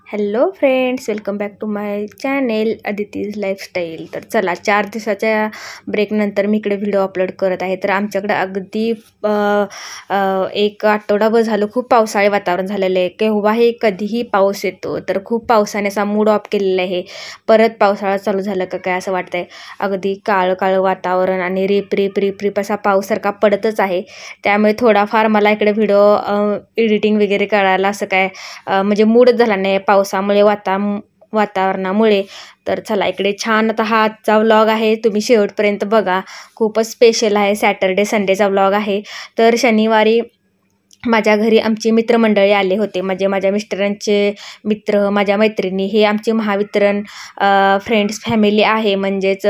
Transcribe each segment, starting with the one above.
Hello friends, welcome back to my channel Aditi's lifestyle. तर चला, 4 दिवसाच्या ब्रेकनंतर मी इकडे व्हिडिओ अपलोड करत आहे. तर आमच्याकडे अगदी एक आठवडाभर झालं खूप पावसाळी वातावरण झालेलं आहे. केव्हाही कधीही पाऊस येतो. तर खूप पावसाने असा मूड ऑफ केलेला आहे. परत पावसाळा चालू झालं का काय असं वाटतंय. अगदी काळं काळं वातावरण आणि रिप रिप रिप रिप असा पाऊससारखा पडतच आहे. त्यामुळे थोडाफार मला इकडे व्हिडिओ एडिटिंग वगैरे करायला असं काय म्हणजे मूडच झाला नाही पावसामुळे वातावरणामुळे. तर चला, इकडे छान आता हा आजचा व्लॉग आहे, तुम्ही शेवटपर्यंत बघा. खूपच स्पेशल आहे, सॅटर्डे संडेचा व्लॉग आहे. तर शनिवारी माझ्या घरी आमची मित्रमंडळी आले होते. म्हणजे माझ्या मिस्टरांचे मित्र, माझ्या मैत्रिणी, हे आमची महावितरण फ्रेंड्स फॅमिली आहे, म्हणजेच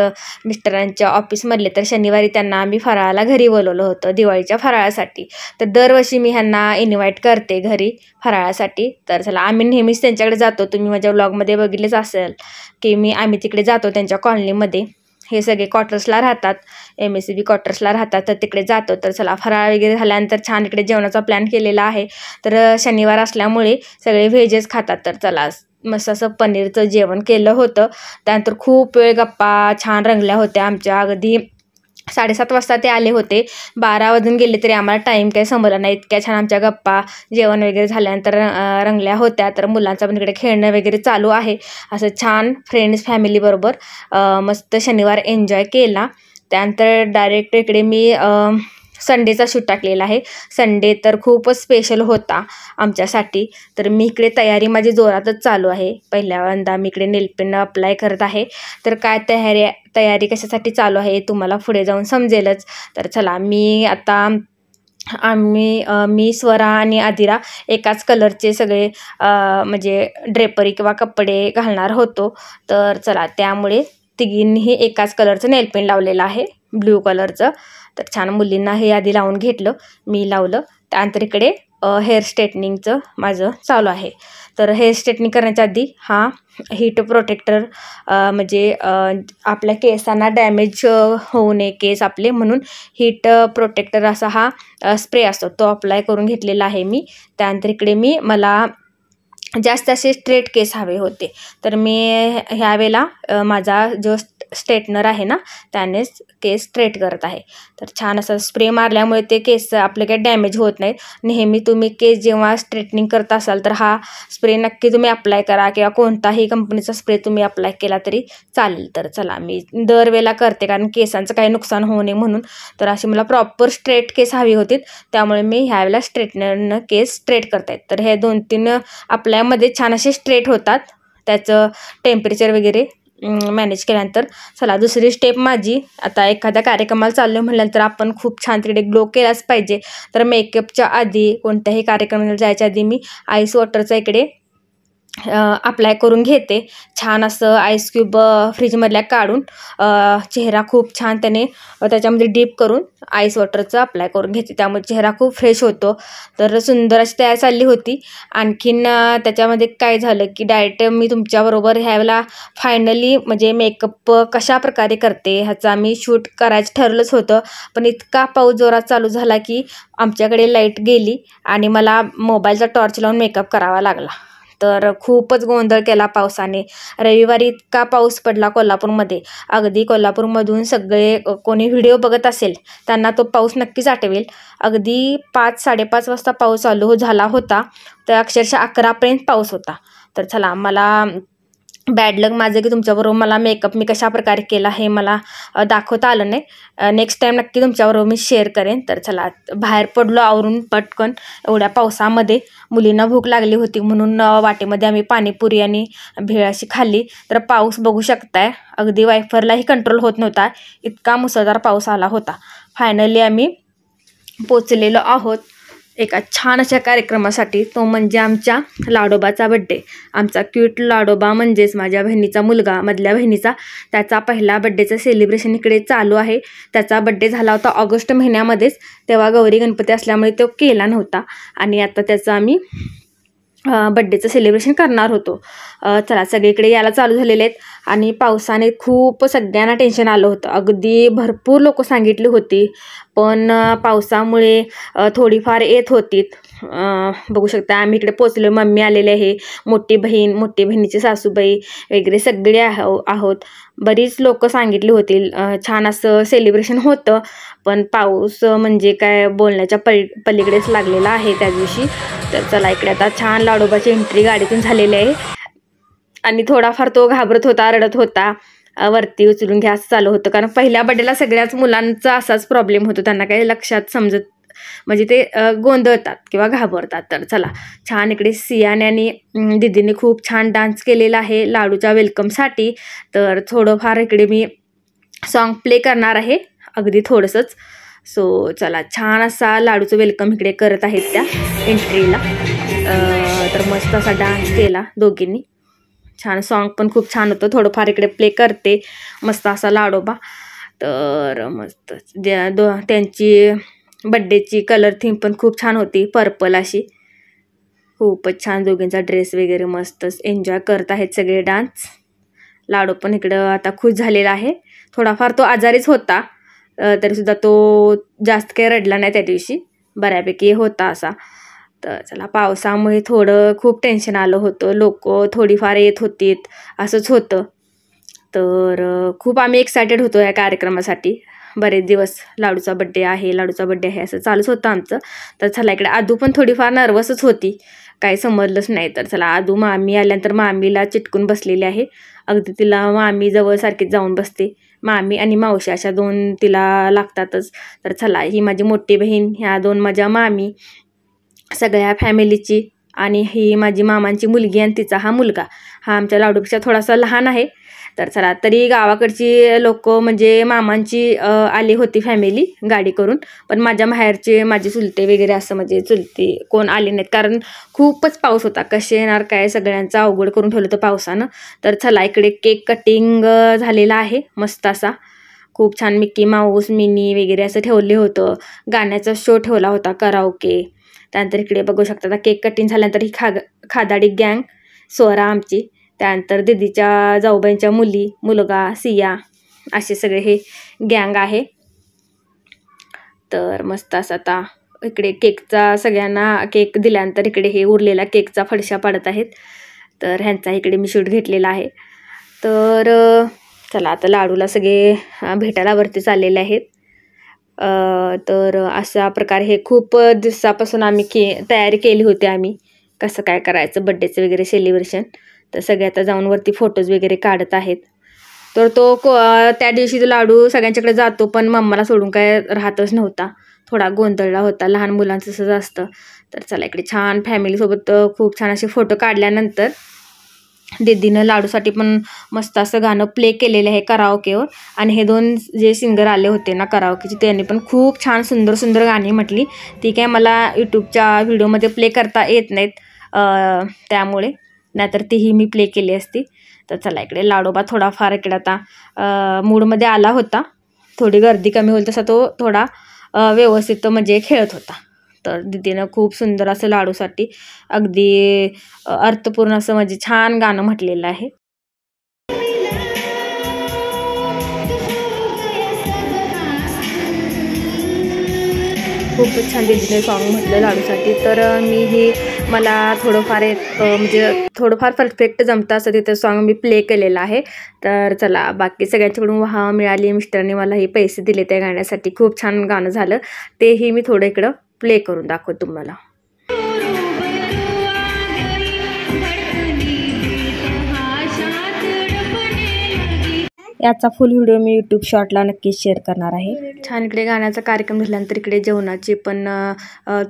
मिस्टरांच्या ऑफिसमधले. तर शनिवारी त्यांना आम्ही फराळाला घरी बोलवलं होतं दिवाळीच्या फराळासाठी. तर दरवर्षी मी ह्यांना इन्व्हाइट करते घरी फराळासाठी. तर चला, आम्ही नेहमीच त्यांच्याकडे जातो. तुम्ही माझ्या व्लॉगमध्ये बघितलेच असेल की आम्ही तिकडे जातो त्यांच्या कॉलनीमध्ये. हे सगळे क्वार्टर्सला राहतात, MSCB क्वार्टर्सला राहतात. तर तिकडे जातो. तर चला, फराळ वगैरे झाल्यानंतर छान इकडे जेवणाचा प्लॅन केलेला आहे. तर शनिवार असल्यामुळे सगळे व्हेजच खातात. तर चला, मस्त असं पनीरचं जेवण केलं होतं. त्यानंतर खूप वेळ गप्पा छान रंगल्या होत्या आमच्या. अगदी 7:30 वाजता ते आले होते. 12 वाजून गेले तरी आम्हाला टाईम काही समजला नाही. इतक्या छान आमच्या गप्पा जेवण वगैरे झाल्यानंतर रंगल्या होत्या. तर मुलांचं पण इकडे खेळणं वगैरे चालू आहे. असं छान फ्रेंड्स फॅमिलीबरोबर मस्त शनिवार एन्जॉय केला. त्यानंतर डायरेक्ट इकडे मी संडेचा शूट टाकलेला आहे. संडे तर खूपच स्पेशल होता आमच्यासाठी. तर मी इकडे तयारी माझी जोरातच चालू आहे. पहिल्यांदा मी इकडे नेलपेंट अप्लाय करत आहे. तर काय तयारी कशासाठी चालू आहे तुम्हाला पुढे जाऊन समजेलच. तर चला, मी स्वरा आणि आदिरा एकाच कलरचे सगळे म्हणजे ड्रेपरी किंवा कपडे घालणार होतो. तर चला, त्यामुळे तिघींनीही एकाच कलरचं नेलपेंट लावलेलं आहे, ब्ल्यू कलरचं. तर छान मुलींना हे आधी लावून घेतलं, मी लावलं. त्यानंतर इकडे हेअर स्ट्रेटनिंगचं माझं चालू आहे. तर हेअर स्ट्रेटनिंग करण्याच्या आधी हा हीट प्रोटेक्टर म्हणजे आपल्या केसांना डॅमेज होऊ नये केस आपले, म्हणून हीट प्रोटेक्टर असा हा स्प्रे असतो, तो अप्लाय करून घेतलेला आहे मी. त्यानंतर इकडे मला जास्त असे स्ट्रेट केस हवे होते. तर मी ह्यावेळेला माझा जो स्ट्रेटनर आहे ना, त्यानेच केस स्ट्रेट करत आहे. तर छान असं स्प्रे मारल्यामुळे ते केस आपले काही डॅमेज होत नाहीत. नेहमी तुम्ही केस जेव्हा स्ट्रेटनिंग करत असाल तर हा स्प्रे नक्की तुम्ही अप्लाय करा, किंवा कोणताही कंपनीचा स्प्रे तुम्ही अप्लाय केला तरी चालेल. तर चला, मी दरवेळेला करते कारण केसांचं काही नुकसान होऊ नये म्हणून. तर अशी मला प्रॉपर स्ट्रेट केस हवी होती, त्यामुळे मी ह्यावेळेला स्ट्रेटनरनं केस स्ट्रेट करतायत. तर हे 2-3 आपल्यामध्ये छान असे स्ट्रेट होतात, त्याचं टेम्परेचर वगैरे मॅनेज केल्यानंतर. चला, दुसरी स्टेप माझी, आता एखाद्या कार्यक्रमाला चाललो म्हटल्यानंतर आपण खूप छान तिकडे ग्लो केलाच पाहिजे. तर मेकअपच्या आधी, कोणत्याही कार्यक्रमाला जायच्या आधी मी आईस वॉटरचा इकडे अप्लाय करून घेते. छान असं आईस क्यूब फ्रीजमधल्या काढून चेहरा खूप छान त्याच्यामध्ये डीप करून आईस वॉटरचं अप्लाय करून घेते, त्यामुळे चेहरा खूप फ्रेश होतो. तर सुंदर अशी तयार चालली होती. आणखीन त्याच्यामध्ये काय झालं की डायरेक्ट मी तुमच्याबरोबर ह्यावेळेला फायनली म्हणजे मेकअप कशा प्रकारे करते ह्याचा मी शूट करायचं ठरलंच होतं. पण इतका पाऊस जोरात चालू झाला की आमच्याकडे लाईट गेली आणि मला मोबाईलचा टॉर्च लावून मेकअप करावा लागला. तर खूपच गोंधळ केला पावसाने. रविवारी इतका पाऊस पडला कोल्हापूरमध्ये, अगदी कोल्हापूरमधून सगळे कोणी व्हिडिओ बघत असेल त्यांना तो पाऊस नक्कीच आठवेल. अगदी 5-5:30 वाजता पाऊस चालू झाला होता, तर अक्षरशः 11पर्यंत पाऊस होता. तर चला, मला बॅड लक माझं की तुमच्याबरोबर मला मेकअप मी कशा प्रकारे केला हे मला दाखवता आलं नाही. नेक्स्ट टाईम नक्की तुमच्याबरोबर मी शेअर करेन. तर चला, बाहेर पडलो आवरून पटकन एवढ्या पावसामध्ये. मुलींना भूक लागली होती म्हणून वाटेमध्ये आम्ही पाणीपुरी आणि भेळ अशी खाल्ली. तर पाऊस बघू शकताय, अगदी वायफरलाही कंट्रोल होत नव्हता, इतका मुसळधार पाऊस आला होता. फायनली आम्ही पोचलेलो आहोत एका छान अशा कार्यक्रमासाठी, तो म्हणजे आमच्या लाडोबाचा बड्डे. आमचा क्यूट लाडोबा म्हणजेच माझ्या बहिणीचा मुलगा, मधल्या बहिणीचा, त्याचा पहिला बड्डेचं सेलिब्रेशन इकडे चालू आहे. त्याचा बड्डे झाला होता ऑगस्ट महिन्यामध्येच, तेव्हा गौरी गणपती असल्यामुळे तो केला नव्हता, आणि आता त्याचा आम्ही बड्डेचं सेलिब्रेशन करणार होतो. चला, सगळीकडे यायला चालू झालेले आहेत आणि पावसाने खूप सगळ्यांना टेन्शन आलं होतं. अगदी भरपूर लोक सांगितली होती, पण पावसामुळे थोडीफार येत होती. बघू शकता आम्ही इकडे पोचलो, मम्मी आलेले आहे, मोठी बहिणीची सासूबाई वगैरे सगळे आहोत. बरीच लोक सांगितली होती. छान असं सेलिब्रेशन होतं, पण पाऊस म्हणजे काय बोलण्याच्या पलीकडेच लागलेला आहे त्या दिवशी. तर चला इकडे आता छान लाडोबाची एंट्री गाडीतून झालेली आहे आणि थोडाफार तो घाबरत होता, रडत होता, वरती उचलून घ्या असं चालू होतं. कारण पहिल्या बर्थडेला सगळ्याच मुलांचा असाच प्रॉब्लेम होतो, त्यांना काही लक्षात समजत म्हणजे ते गोंधळतात किंवा घाबरतात. तर चला छान इकडे सियाने आणि दीदीने खूप छान डान्स केलेला आहे लाडूच्या वेलकमसाठी. तर थोडंफार इकडे मी सॉन्ग प्ले करणार आहे, अगदी थोडंसंच. सो चला छान असा लाडूचं वेलकम इकडे करत आहेत त्या एंट्रीला. तर मस्त असा डान्स केला दोघींनी, छान सॉन्ग पण खूप छान होतं. थोडंफार इकडे प्ले करते मस्त असा लाडोबा. तर मस्त त्यांची बड्डेची कलर थीम पण खूप छान होती, पर्पल अशी. खूपच छान दोघींचा ड्रेस वगैरे मस्तच एन्जॉय करत आहेत सगळे डान्स. लाडू पण इकडं आता खुश झालेला आहे. थोडाफार तो आजारीच होता, तरीसुद्धा तो जास्त काही रडला नाही त्या दिवशी, बऱ्यापैकी होता असा. तर चला पावसामुळे थोडं खूप टेन्शन आलं होतं, लोक थोडीफार येत होती असंच होतं. तर खूप आम्ही एक्सायटेड होतो या कार्यक्रमासाठी. बरेच दिवस लाडूचा बड्डे आहे असं चालूच होतं आमचं. तर चला इकडे आदू पण थोडीफार नर्वसच होती, काही समजलंच नाही. तर चला आदू मामी आल्यानंतर मामीला चिटकून बसलेली आहे, अगदी तिला मामी जवळ सारखीच जाऊन बसते. मामी आणि मावशी अशा दोन तिला लागतातच. तर चला ही माझी मोठी बहीण, ह्या दोन माझ्या मामी, सगळ्या फॅमिलीची, आणि ही माझी मामांची मुलगी आणि तिचा हा मुलगा. हा आमच्या लाडूपेक्षा थोडासा लहान आहे. तर चला तरी गावाकडची लोक म्हणजे मामांची आली होती फॅमिली गाडी करून, पण माझ्या माहेरचे माझे चुलते वगैरे असं म्हणजे चुलती कोण आले नाहीत, कारण खूपच पाऊस होता. कसे येणार काय, सगळ्यांचा अवघड करून ठेवलं होतं पावसानं. तर चला इकडे केक कटिंग झालेला आहे मस्त असा, खूप छान मिक्की माऊस मिनी वगैरे असं ठेवले होतं. गाण्याचा शो ठेवला होता, कराओके. त्यानंतर इकडे बघू शकता केक कटिंग झाल्यानंतर ही खादाडी गँग, स्वरा आमची, त्यानंतर दीदीच्या जाऊबाईंच्या मुलगा सिया, असे सगळे हे गँग आहे. तर मस्त असं आता इकडे केकचा सगळ्यांना केक दिल्यानंतर इकडे हे उरलेला केकचा फडशा पाडत आहेत. तर ह्यांचा इकडे मी शूट घेतलेला आहे. तर चला आता लाडूला सगळे भेटायला वरती चाललेले आहेत. तर अशा प्रकारे हे खूप दिवसापासून आम्ही तयारी केली होती, आम्ही कसं काय करायचं बड्डेचं वगैरे सेलिब्रेशन. तर सगळे आता जाऊन वरती फोटोज वगैरे काढत आहेत. तर तो त्या दिवशी तो लाडू सगळ्यांच्याकडे जातो, पण मम्माला सोडून काय राहतच नव्हता, थोडा गोंधळला होता, लहान मुलांचं तसंच असतं. तर चला इकडे छान फॅमिलीसोबत खूप छान असे फोटो काढल्यानंतर दीदीनं लाडूसाठी पण मस्त असं गाणं प्ले केलेलं आहे कराओकेवर. आणि हे दोन जे सिंगर आले होते ना कराओकेचे, त्यांनी पण खूप छान सुंदर गाणी म्हटली. ती काय मला यूट्यूबच्या व्हिडिओमध्ये प्ले करता येत नाहीत, त्यामुळे, नाहीतर तीही मी प्ले केली असती. तर चला इकडे लाडोबा थोडाफार इकडे आता मूडमध्ये आला होता, थोडी गर्दी कमी होईल तसा तो थोडा व्यवस्थित म्हणजे खेळत होता. तर दीदीनं खूप सुंदर असं लाडूसाठी अगदी अर्थपूर्ण असं म्हणजे छान गाणं म्हटलेलं आहे. खूपच छान दीदीने सॉन्ग म्हटलं लाडूसाठी. तर मला थोडंफार परफेक्ट जमतं असं तिथं सॉन्ग मी प्ले केलेलं आहे. तर चला बाकी सगळ्यांच्याकडून वाह मिळाली, मिस्टरने मला हे पैसे दिले त्या गाण्यासाठी, खूप छान गाणं झालं. तेही मी थोडं इकडं प्ले करून दाखवतो तुम्हाला. याचा फुल व्हिडिओ मी यूट्यूब शॉर्टला नक्कीच शेअर करणार आहे. छान इकडे गाण्याचा कार्यक्रम झाल्यानंतर इकडे जेवणाची पण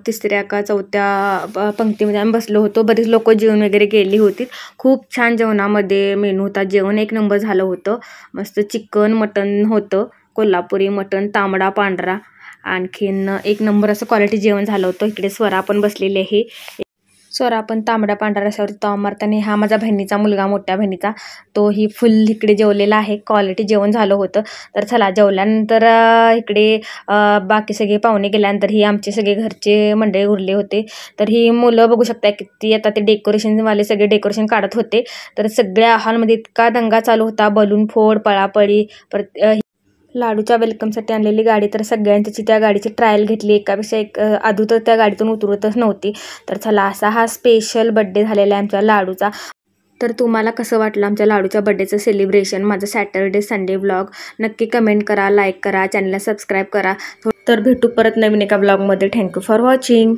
तिसऱ्या का चौथ्या पंक्तीमध्ये आम्ही बसलो होतो. बरीच लोक जेवण वगैरे गेली होती. खूप छान जेवणामध्ये मेनू होता, जेवण एक नंबर झालं होतं. मस्त चिकन मटन होतं, कोल्हापुरी मटन, तांबडा पांढरा, आणखीन एक नंबर असं क्वालिटी जेवण झालं होतं. इकडे स्वरा पण बसलेली आहे. स्वरा पण तांबडा पांढरा रस्त्यावर ताव मारताना, हा माझ्या बहिणीचा मुलगा, मोठ्या बहिणीचा, तोही फुल इकडे जेवलेला आहे. क्वालिटी जेवण झालं होतं. तर चला जेवल्यानंतर इकडे बाकी सगळे पाहुणे गेल्यानंतर ही आमचे सगळे घरचे मंडळी उरले होते. तर ही मुलं बघू शकता किती आता ते डेकोरेशनवाले सगळे डेकोरेशन काढत होते. तर सगळ्या हॉलमध्ये इतका दंगा चालू होता, बलून फोड, पळापळी, परत लाडूच्या वेलकमसाठी आणलेली गाडी, तर सगळ्यांची त्या गाडीची ट्रायल घेतली. एकापेक्षा एक आधू तर त्या गाडीतून उतरतच नव्हती. तर चला, असा हा स्पेशल बड्डे झालेला आहे आमच्या लाडूचा. तर तुम्हाला कसं वाटलं आमच्या लाडूच्या बड्डेचं सेलिब्रेशन, माझं सॅटर्डे संडे व्लॉग? नक्की कमेंट करा, लाईक करा, चॅनलला सबस्क्राईब करा. तर भेटू परत नवीन एका व्लॉगमध्ये. Thank you for watching.